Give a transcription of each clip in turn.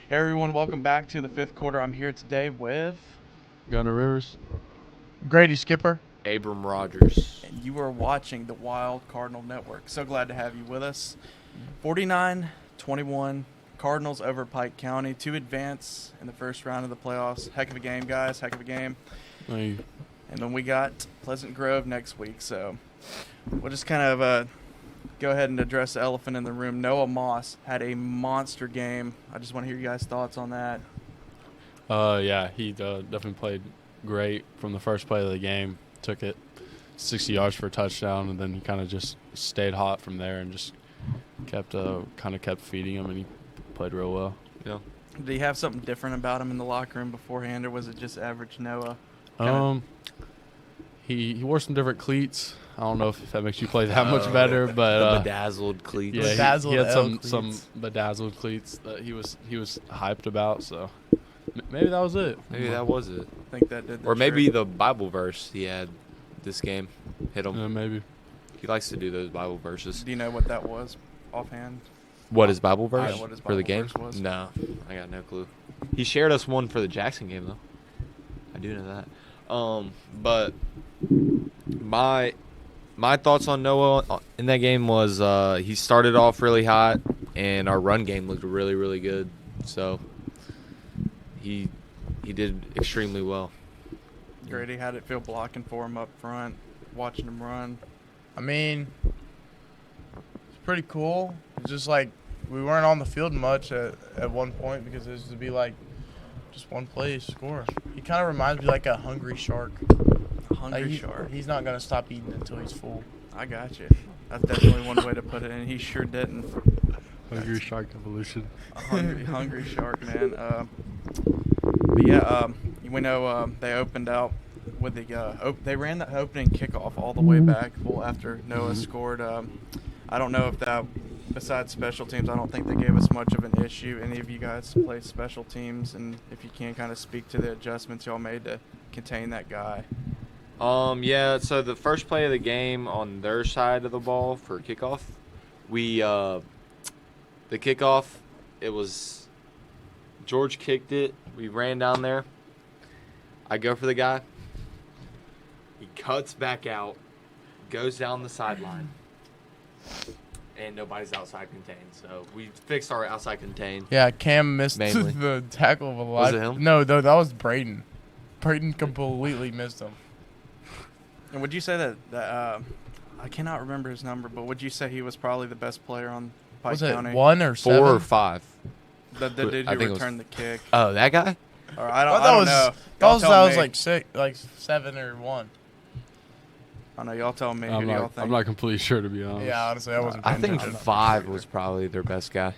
Hey everyone, welcome back to the fifth quarter. I'm here today with, Gunner Rivers. Grady Skipper. Abram Rodgers. and you are watching the Wild Cardinal Network. So glad to have you with us. 49-21, Cardinals over Pike County to advance in the first round of the playoffs. Heck of a game, guys. Heck of a game. Hey, And then we got Pleasant Grove next week. So we'll just kind of go ahead and address the elephant in the room. Noah Moss had a monster game. I just want to hear you guys' thoughts on that. yeah, he definitely played great from the first play of the game. Took it 60 yards for a touchdown, and then he kind of just stayed hot from there and just kept feeding him, and he played real well. Yeah. Did he have something different about him in the locker room beforehand, or was it just average Noah? He wore some different cleats. I don't know if that makes you play that much better, but The bedazzled cleats. yeah, Bedazzled he had L some cleats. bedazzled cleats that he was hyped about. So maybe that was it. Maybe that was it. I think that did the Or maybe trick. the Bible verse he had this game hit him. Yeah, maybe. He likes to do those Bible verses. Do you know what that was offhand? What is Bible verse Yeah, what his for the Bible game? verse was. No, I got no clue. He shared us one for the Jackson game though. I do know that. But my thoughts on Noah in that game was he started off really hot, and our run game looked really, really good. So he did extremely well. Grady, how'd it feel blocking for him up front, watching him run? I mean, it's pretty cool. It's just like we weren't on the field much at one point because it used to be like just one play, score. He kind of reminds me like a hungry shark. Hungry Like, shark. He's not going to stop eating until he's full. I got you. That's definitely one way to put it, and he sure didn't. Hungry Shark Evolution. A hungry shark, man. But yeah, we know they opened out with the they ran the opening kickoff all the way back after Noah scored. I don't know if that, besides special teams, I don't think they gave us much of an issue. Any of you guys play special teams, and if you can kind of speak to the adjustments y'all made to contain that guy. Yeah, so the first play of the game on their side of the ball for kickoff, the kickoff, it was George kicked it. We ran down there. I go for the guy. He cuts back out, goes down the sideline, and nobody's outside contained. So we fixed our outside contained. Yeah, Cam missed Mainly. the tackle of a Was life. it him? No, that was Braden. Braden completely missed him. And would you say that I cannot remember his number, but would you say he was probably the best player on Pike Was it County? 1 or 7? 4 or 5. The dude I who think it was- returned the kick. Oh, that guy? Or I I don't thought know. that Y'all was tell me. like 6, like 7 or 1. I know y'all tell me. Who I'm do y'all not. think? I'm not completely sure, to be honest. Yeah, honestly, I wasn't. I paying think attention. 5 was probably their best guy.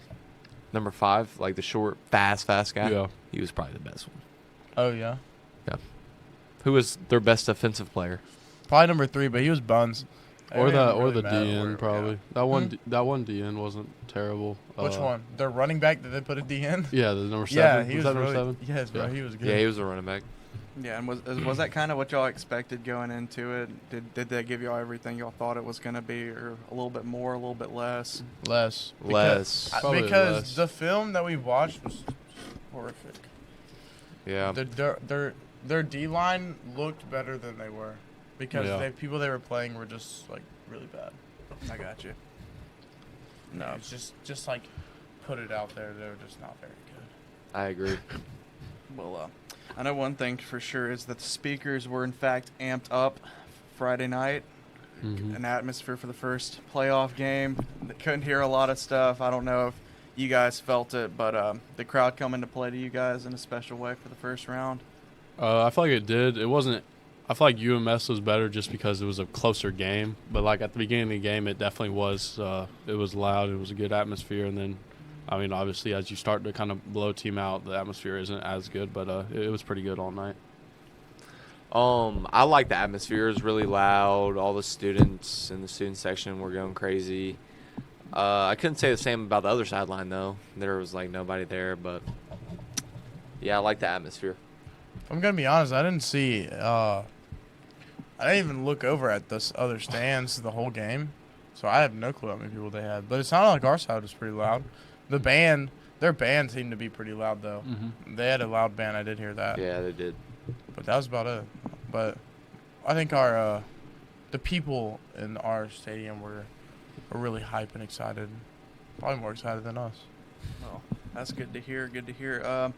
Number 5, like the short, fast guy. Yeah. He was probably the best one. Oh yeah, Who was their best offensive player? probably number 3, but he was buns. It Or didn't the really matter DN where- probably. yeah. That one DN wasn't terrible. Which one? Their running back that they put at the end? Yeah, the number 7. Yeah, he was that number really. 7? Yes, bro, Yeah. he was good. Yeah, he was a running back. Yeah, and was that kind of what y'all expected going into it? Did they give y'all everything y'all thought it was going to be, or a little bit more, a little bit less? Less. Less. Probably Because less. the film that we watched was horrific. Yeah. Their D line looked better than they were because Yeah. the people they were playing were just like really bad. I got you. No, it's just like put it out there. They were just not very good. I agree. Well, I know one thing for sure is that the speakers were in fact amped up Friday night. Mhm. An atmosphere for the first playoff game. They couldn't hear a lot of stuff. I don't know if you guys felt it, but the crowd coming to play to you guys in a special way for the first round. I feel like it did. It wasn't. I feel like UMS was better just because it was a closer game. But like at the beginning of the game, it definitely was. It was loud. It was a good atmosphere. And then, I mean, obviously, as you start to kind of blow a team out, the atmosphere isn't as good. But it was pretty good all night. I like the atmosphere. It was really loud. All the students in the student section were going crazy. I couldn't say the same about the other sideline though. There was like nobody there, but yeah, I like the atmosphere. I'm gonna be honest. I didn't see. I didn't even look over at this other stands the whole game, so I have no clue how many people they had. But it sounded like our side was pretty loud. The band Their band seemed to be pretty loud, though. Mm-hmm. They had a loud band. I did hear that. Yeah, they did. But that was about it. But I think our the people in our stadium were really hype and excited. Probably more excited than us. Well, that's good to hear. Good to hear.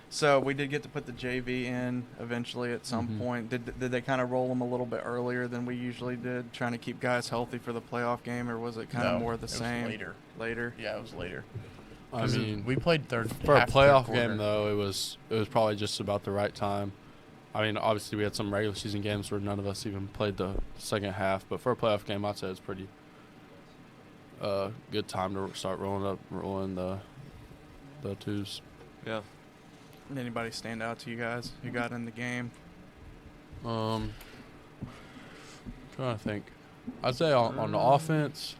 So we did get to put the JV in eventually at some point. Did they kind of roll them a little bit earlier than we usually did, trying to keep guys healthy for the playoff game, or was it kind of more the same? Was later. Later. Yeah, it was later. I mean, we played third for a half, playoff third quarter. game though, it was probably just about the right time. I mean, obviously we had some regular season games where none of us even played the second half, but for a playoff game, I'd say it's pretty good time to start rolling the twos. Yeah. Did anybody stand out to you guys who got in the game? Trying to think. I'd say on the offense,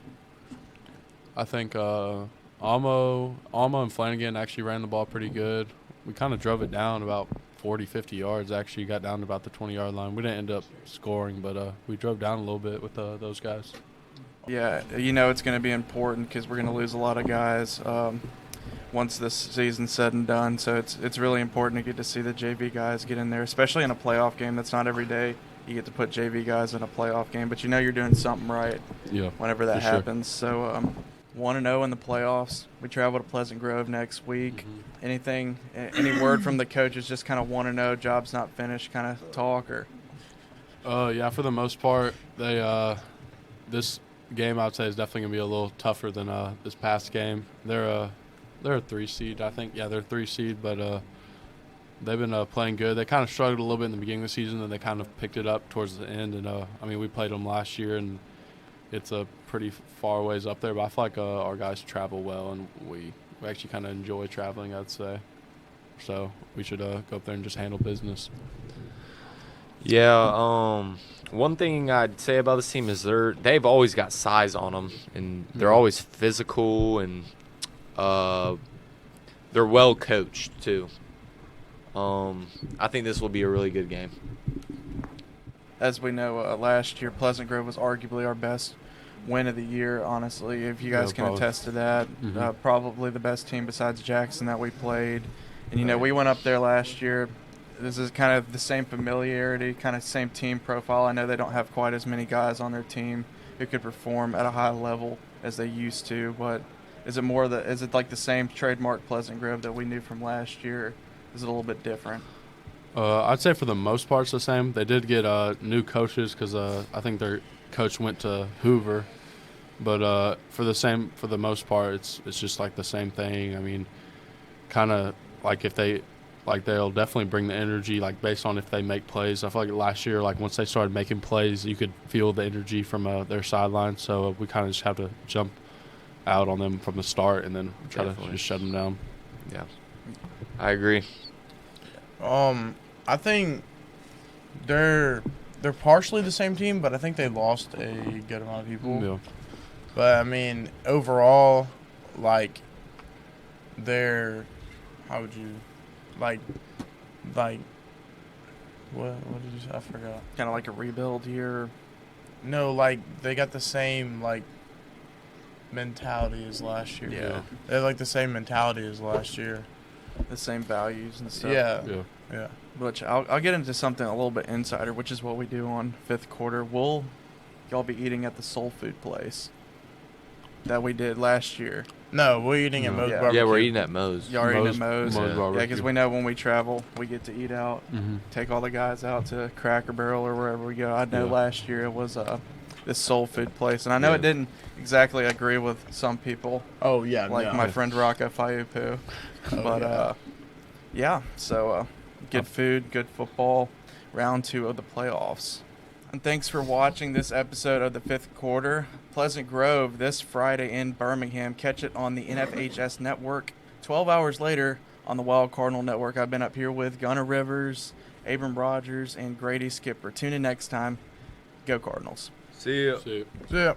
I think Almo and Flanagan actually ran the ball pretty good. We kind of drove it down about 40, 50 yards, actually got down to about the 20-yard line. We didn't end up scoring, but we drove down a little bit with those guys. Yeah, it's going to be important because we're going to lose a lot of guys once this season's said and done. So it's really important to get to see the JV guys get in there, especially in a playoff game. That's not every day you get to put JV guys in a playoff game, but you're doing something right whenever that happens. Sure. So 1-0 in the playoffs. We travel to Pleasant Grove next week. Any word from the coaches, just kind of 1-0, job's not finished kind of talk? Or yeah, for the most part, they this game I would say is definitely going to be a little tougher than this past game. They're a 3 seed, I think. Yeah, they're a 3 seed, but they've been playing good. They kind of struggled a little bit in the beginning of the season, and they kind of picked it up towards the end. And I mean, we played them last year, and it's a pretty far ways up there. But I feel like our guys travel well, and we actually kind of enjoy traveling, I'd say. So we should go up there and just handle business. Yeah, one thing I'd say about this team is they've always got size on them, and they're always physical, and they're well coached too. I think this will be a really good game. As we know, last year Pleasant Grove was arguably our best win of the year, honestly, if you guys can attest to that. Probably the best team besides Jackson that we played. And, we went up there last year. This is kind of the same familiarity, kind of same team profile. I know they don't have quite as many guys on their team who could perform at a high level as they used to, but is it like the same trademark Pleasant Grove that we knew from last year? Is it a little bit different? I'd say for the most part it's the same. They did get new coaches because I think their coach went to Hoover. But for the most part, it's just like the same thing. I mean, kind of like they'll definitely bring the energy, like based on if they make plays. I feel like last year, like once they started making plays, you could feel the energy from their sideline. So we kind of just have to jump out on them from the start and then try to just shut them down. Yeah, I agree. I think they're partially the same team, but I think they lost a good amount of people. Yeah. But I mean, overall, like how would you like what did you say? I forgot. Kind of like a rebuild here. No, like they got the same like mentality as last year. Yeah. They have like the same mentality as last year. The same values and stuff. Yeah. Which I'll get into something a little bit insider, which is what we do on fifth quarter. Y'all be eating at the soul food place that we did last year. No, we're eating at Moe's Barbecue. Yeah, we're eating at Moe's. Y'all are eating at Moe's. Yeah, because we know when we travel, we get to eat out. Take all the guys out to Cracker Barrel or wherever we go. I know last year it was this soul food place, and I know it didn't exactly agree with some people. Oh yeah, like my friend Rocco Fayupu. But so good food, good football. Round 2 of the playoffs. And thanks for watching this episode of the fifth quarter. Pleasant Grove this Friday in Birmingham. Catch it on the NFHS network. 12 hours later on the Wild Cardinal network. I've been up here with Gunnar Rivers, Abram Rodgers, and Grady Skipper. Tune in next time. Go Cardinals. See ya. See ya.